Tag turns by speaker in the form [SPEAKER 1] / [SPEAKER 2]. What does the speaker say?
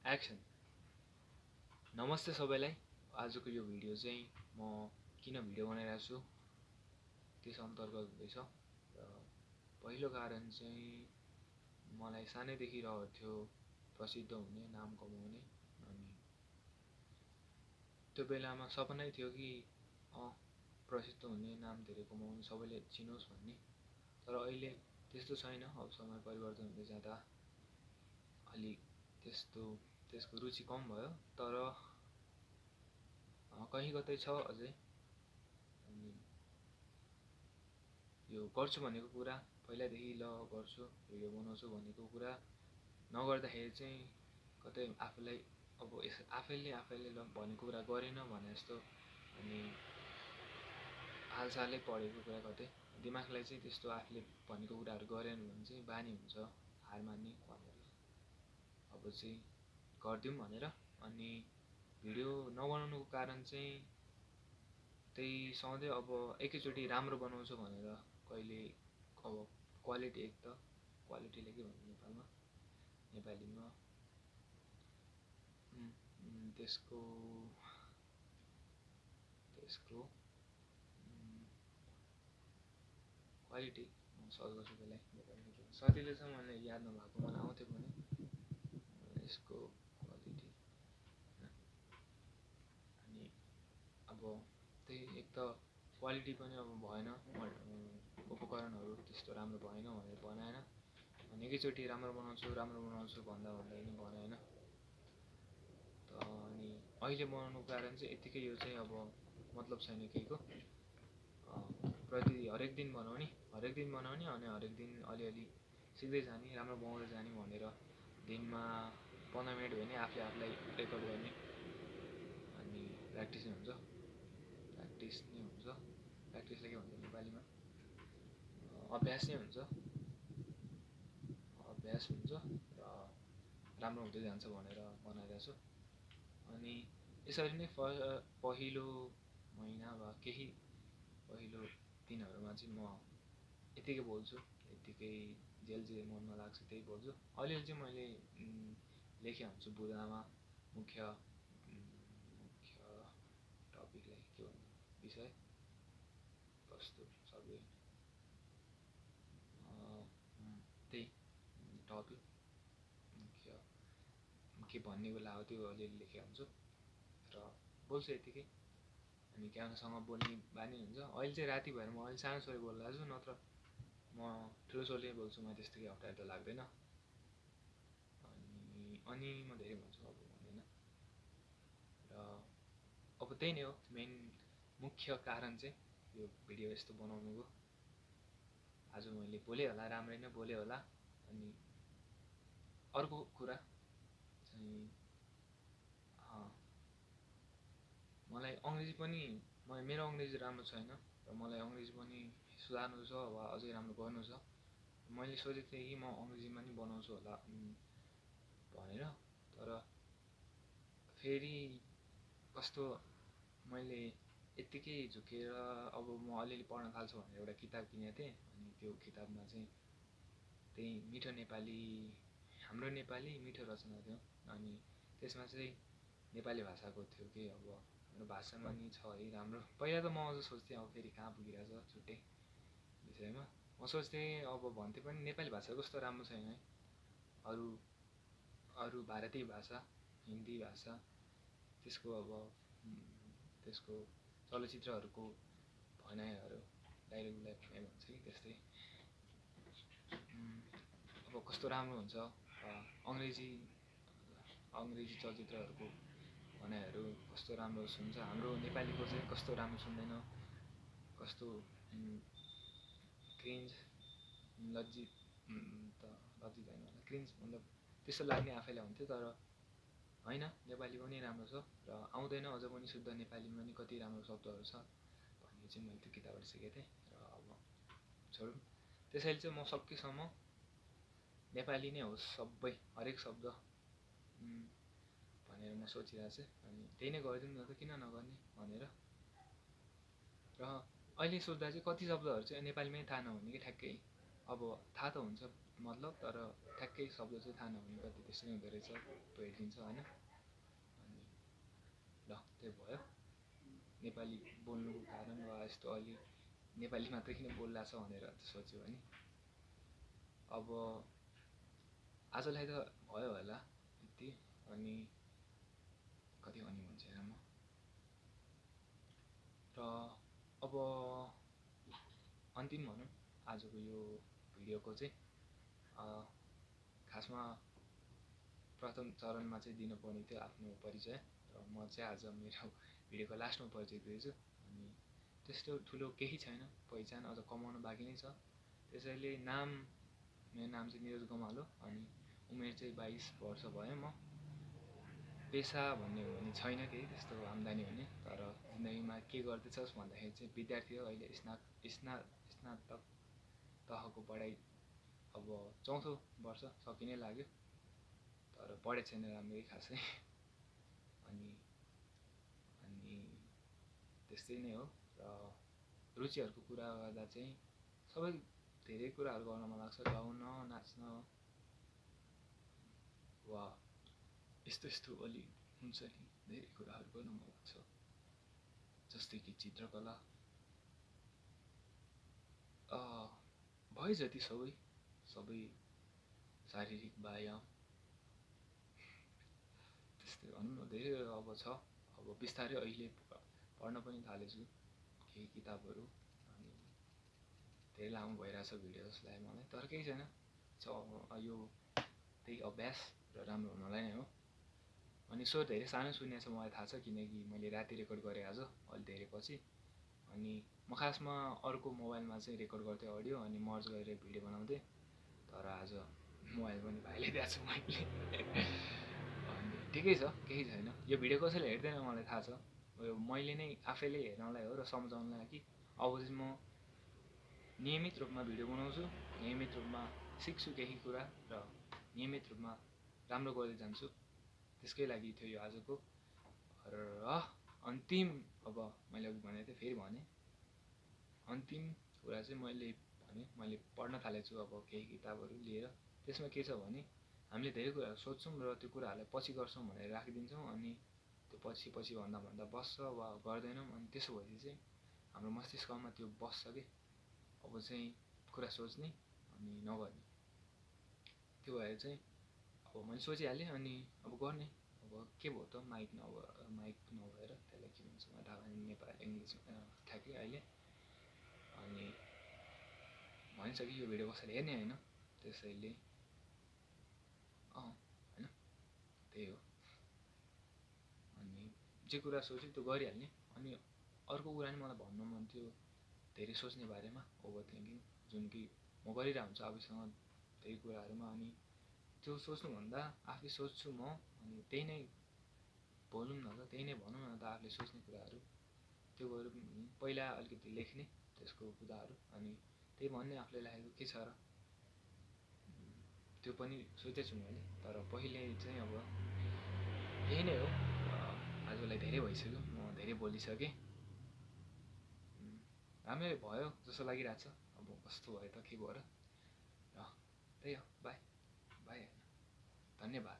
[SPEAKER 1] Action. नमस्ते सबैलाई। आजको यो भिडियो चाहिँ म किन भिडियो बनाइरहेको छु त्यस अन्तर्गत हुँदैछ। र पहिलो कारण चाहिँ मलाई सानैदेखि रहेको थियो प्रसिद्ध हुने, नाम कमाउने। अनि त्यो बेलामा सपनै थियो कि प्रसिद्ध हुने, नाम धेरै कमाउने, सबैले चिनोस् भन्ने। तर अहिले त्यस्तो छैन। अब समय परिवर्तन हुँदै जाँदा अलिक त्यसको रुचि कम भयो। तर कहीँ कतै छ अझै। अनि यो गर्छु भनेको कुरा पहिलादेखि गर्छु, भिडियो बनाउँछु भनेको कुरा नगर्दाखेरि चाहिँ कतै आफूलाई आफैले भनेको कुरा गरेन भने जस्तो, अनि हालसालै पढेको कुरा कतै दिमागलाई चाहिँ त्यस्तो आफूले भनेको कुराहरू गरेन भने चाहिँ बानी हुन्छ हार मान्ने भनेर अब चाहिँ गरिदिउँ भनेर। अनि भिडियो नबनाउनुको कारण चाहिँ त्यही सधैँ अब एकैचोटि राम्रो बनाउँछु भनेर कहिले अब क्वालिटी, एक त क्वालिटीले के भन्छ नेपालीमा त्यसको क्वालिटी सर्च गर्छु त्यसलाई नेपालीमा के भन्छ। सजिलो छ, मलाई याद नभएको, मलाई आउँथ्यो पनि यसको क्वालिटी। अनि अब त्यही एक त क्वालिटी पनि अब भएन, उपकरणहरू त्यस्तो राम्रो भएन भनेर बनाएन। अनि एकैचोटि राम्रो बनाउँछु भन्दा पनि बनाएन। अनि अहिले बनाउनुको कारण चाहिँ यतिकै, यो चाहिँ अब मतलब छैन केहीको। हरेक दिन बनाउने अनि हरेक दिन अलिअलि सिक्दै जाने, राम्रो बनाउँदै जाने भनेर दिनमा 15 मिनट भने आफूलाई रेकर्ड गर्ने। अनि प्र्याक्टिस नै हुन्छ। प्र्याक्टिसले के भन्छ नेपालीमा? अभ्यास नै हुन्छ। र राम्रो हुँदै जान्छ भनेर बनाइरहेको छु। अनि यसरी नै पहिलो महिना वा केही पहिलो दिनहरूमा चाहिँ म यतिकै बोल्छु, यतिकै जे मनमा लाग्छ त्यही बोल्छु। अलिअलि चाहिँ मैले लेखे हुन्छु बुँदामा, मुख्य टपिकलाई के भन्नु, विषय वस्तु सबै त्यही टपिक मुख्य के भन्ने बेला हो त्यो अलिअलि लेखेको हुन्छु र बोल्छु यतिकै। अनि क्यामेरासँग बोल्ने बानी हुन्छ। अहिले चाहिँ राति भएर म अहिले सानो स्वरले बोलिरहेको छु, नत्र म ठुलो स्वरले बोल्छु, मलाई त्यस्तो केही अप्ठ्यारो त लाग्दैन। अनि म धेरै भन्छु, अब भन्दैन। र अब त्यही नै हो मेन मुख्य कारण चाहिँ यो भिडियो यस्तो बनाउनुको। आज मैले बोलेँ होला, राम्रै नै बोलेँ होला। अनि अर्को कुरा चाहिँ मलाई अङ्ग्रेजी पनि, मेरो अङ्ग्रेजी राम्रो छैन र मलाई अङ्ग्रेजी पनि सुधार्नु छ वा अझै राम्रो गर्नु छ। मैले सोचेको थिएँ कि म अङ्ग्रेजीमा नि बनाउँछु होला भनेर। तर फेरि कस्तो, मैले यत्तिकै झुकेर अब म अलिअलि पढ्न थाल्छु भनेर एउटा किताब किनेको थिएँ। अनि त्यो किताबमा चाहिँ त्यही मिठो नेपाली, हाम्रो नेपाली मिठो रचना थियो। अनि त्यसमा चाहिँ नेपाली भाषाको थियो कि अब हाम्रो भाषामा नि छ है राम्रो। पहिला त म अझ सोच्थेँ, अब फेरि कहाँ पुगिरहेछ छुट्टै विषयमा। म सोच्थेँ अब भन्थे पनि नेपाली भाषा कस्तो राम्रो छैन है। अरू भारतीय भाषा, हिन्दी भाषा, त्यसको अब त्यसको चलचित्रहरूको भनाइहरू, डाइरेक्टलाई भनाइ भन्छ कि त्यस्तै अब कस्तो राम्रो हुन्छ। अङ्ग्रेजी चलचित्रहरूको भनाइहरू कस्तो राम्रो सुन्छ, हाम्रो नेपालीको चाहिँ कस्तो राम्रो सुन्दैन, कस्तो क्रिन्ज, लज्जित होइन, क्रिन्ज मतलब त्यस्तो लाग्ने आफैलाई हुन्थ्यो। तर होइन, नेपाली पनि राम्रो छ र आउँदैन अझ पनि शुद्ध नेपालीमा नि कति राम्रो शब्दहरू छ भन्ने चाहिँ मैले त्यो किताबबाट सिकेको थिएँ। र अब छोडौँ, त्यसैले चाहिँ म सकेसम्म नेपाली नै होस् सबै, हरेक शब्द भनेर म सोचिरहेको छु। अनि त्यही नै गरिदिउँ न त, किन नगर्ने भनेर। र अहिले सोच्दा चाहिँ कति शब्दहरू चाहिँ नेपालीमै थाहा नहुने कि ठ्याक्कै। अब थाहा त हुन्छ मतलब तर ठ्याक्कै शब्द चाहिँ थाहा नहुने कति त्यसरी हुँदो रहेछ भेटिदिन्छ होइन। अनि ल त्यही भयो नेपाली बोल्नुको कारण वा यस्तो अलि नेपाली मात्रै किन बोल्ला छ भनेर सोच्यो भने अब आजलाई त भयो होला यति। अनि कति भन्ने हुन्छ म र अब अन्तिम भनौँ आजको यो भिडियोको चाहिँ खासमा प्रथम चरणमा चाहिँ दिनुपर्ने थियो आफ्नो परिचय र म चाहिँ आज मेरो भिडियोको लास्टमा परिचय दिँदैछु। अनि त्यस्तो ठुलो केही छैन, पहिचान अझ कमाउनु बाँकी नै छ। त्यसैले मेरो नाम चाहिँ निरज गमालो अनि उमेर चाहिँ 22 वर्ष भयो। म पेसा भन्ने हो भने छैन केही त्यस्तो आम्दानी हुने, तर जिन्दगीमा के गर्दैछस् भन्दाखेरि चाहिँ विद्यार्थी हो। अहिले स्नातक तहको पढाइ अब 4औं वर्ष सकिनै लाग्यो, तर पढेको छैन राम्ररी खासै। अनि त्यस्तै नै हो। र रुचिहरूको कुरा गर्दा चाहिँ सबै धेरै कुराहरू गर्न मन लाग्छ, गाउन, नाच्न वा यस्तो अलि हुन्छ नि धेरै कुराहरू गर्न मन लाग्छ, जस्तै कि चित्रकला भए जति सबै शारीरिक व्यायाम त्यस्तै भनौँ न धेरै अब छ। अब बिस्तारै अहिले पढ्न पनि थालेछु केही किताबहरू, अनि धेरै लामो भइरहेछ भिडियो जस्तो लाग्यो मलाई, तर केही छैन, यो त्यही अभ्यास र राम्रो हुनलाई नै हो। अनि स्वर धेरै सानो सुनेछ मलाई थाहा छ, किनकि मैले राति रेकर्ड गरेँ आज अलि धेरै पछि। अनि म खासमा अर्को मोबाइलमा चाहिँ रेकर्ड गर्थेँ अडियो अनि मर्ज गरेर भिडियो बनाउँथेँ, तर आज मोबाइल पनि भाइले दिएको छु मैले। अनि ठिकै छ, केही छैन। यो भिडियो कसैले हेर्दैन मलाई थाहा छ, यो मैले नै आफैले हेर्नलाई हो र सम्झाउनलाई कि अब चाहिँ म नियमित रूपमा भिडियो बनाउँछु, नियमित रूपमा सिक्छु केही कुरा र नियमित रूपमा राम्रो गर्दै जान्छु। त्यसकै लागि थियो यो आजको। र अन्तिम अब मैले अघि भनेको थिएँ फेरि भने अन्तिम कुरा चाहिँ मैले पढ्न थालेको छु अब केही किताबहरू लिएर। त्यसमा के छ भने हामीले धेरै कुराहरू सोच्छौँ र त्यो कुराहरूलाई पछि गर्छौँ भनेर राखिदिन्छौँ, अनि त्यो पछि भन्दा बस्छ वा गर्दैनौँ। अनि त्यसो भएपछि चाहिँ हाम्रो मस्तिष्कमा त्यो बस्छ कि अब चाहिँ कुरा सोच्ने अनि नगर्ने। त्यो भएर चाहिँ अब मैले सोचिहालेँ अनि अब गर्ने। अब के भयो त माइक नभएर त्यसलाई के भन्छ मलाई थाहा भएन नेपाली इङ्ग्लिसमा ठ्याक्कै अहिले। अनि भनिसक्यो यो भिडियो कसैले हेर्ने होइन, त्यसैले होइन त्यही हो। अनि जे कुरा सोच्यो त्यो गरिहाल्ने। अनि अर्को कुरा नि मलाई भन्नु मन थियो धेरै सोच्ने बारेमा, ओभर थिङ्किङ, जुन कि म गरिरहेको हुन्छु आफूसँग त्यही कुराहरूमा। अनि त्यो सोच्नुभन्दा आफै सोच्छु म, अनि त्यही नै बोलौँ न त, त्यही नै भनौँ न त आफूले सोच्ने कुराहरू। त्यो गरौँ पहिला अलिकति लेख्ने त्यसको कुराहरू, अनि त्यही भन्ने आफूले लागेको के छ र त्यो पनि सोचेछु मैले। तर पहिले चाहिँ अब यही नै हो। आजलाई धेरै भइसक्यो, म धेरै बोलिसकेँ, राम्रै भयो जस्तो लागिरहेछ। अब कस्तो भयो त के भयो र त्यही हो। बाई धन्यवाद।